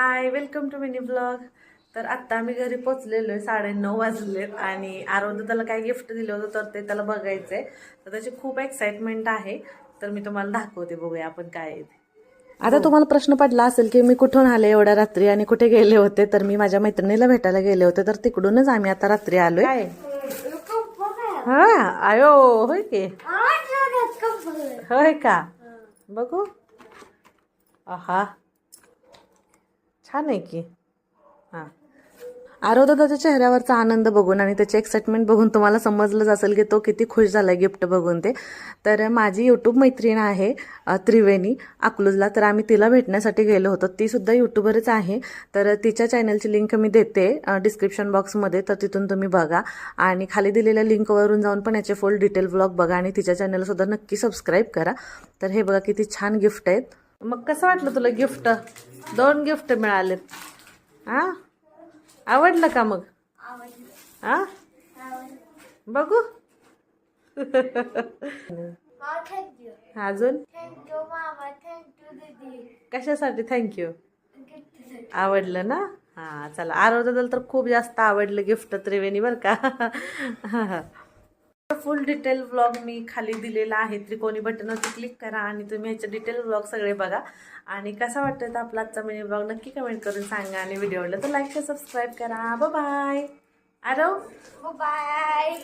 High, welcome to mini blog. तर आत्ता आम्ही घरी पोचलेलो आहे. 9:30 वाजलेत आणि आरोग्य त्याला काय गिफ्ट दिलं होतं तर ते त्याला बघायचं आहे. तर त्याची खूप एक्साइटमेंट आहे. तर मी तुम्हाला दाखवते, बघूया आपण काय आहे ते. आता तुम्हाला प्रश्न पडला असेल की मी कुठून आले एवढ्या रात्री आणि कुठे गेले होते. तर मी माझ्या मैत्रिणीला भेटायला गेले होते, तर तिकडूनच आम्ही आता रात्री आलोय. काय हा आयो होय की होय का, बघू. आहा, छान आहे की. हां, आरोदाच्या चेहऱ्यावरचा आनंद बघून आणि त्याची एक्साइटमेंट बघून तुम्हाला समजलंच असेल की तो किती खुश झाला गिफ्ट बघून ते. तर माझी यूट्यूब मैत्रीण आहे त्रिवेणी अकलूजला, तर आम्ही तिला भेटण्यासाठी गेलो होतो. ती सुद्धा यूट्यूबरच आहे, तर तिच्या चॅनलची लिंक मी देते डिस्क्रिप्शन बॉक्समध्ये, तर तिथून तुम्ही बघा. आणि खाली दिलेल्या लिंकवरून जाऊन पण याचे फुल डिटेल ब्लॉग बघा आणि तिच्या चॅनलसुद्धा नक्की सबस्क्राईब करा. तर हे बघा किती छान गिफ्ट आहेत. मग कसं वाटलं तुला गिफ्ट? 2 गिफ्ट मिळालेत. हां, आवडलं का मग? हा, बघू. अजून कशासाठी थँक्यू? आवडलं ना. हा चला, आरोग्याला तर खूप जास्त आवडलं गिफ्ट त्रिवेणी बरं का. फुल डिटेल व्लॉग मी खाली दिलेला आहे, त्रिकोणी बटनवरती क्लिक करा आणि तुम्ही ह्याचे डिटेल व्लॉग सगळे बघा. आणि कसा वाटतं आपला आजचा मिनी व्लॉग नक्की कमेंट करून सांगा. आणि व्हिडिओ आवडला तर लाईक, सबस्क्राईब करा. Bye bye. आरव, बाय.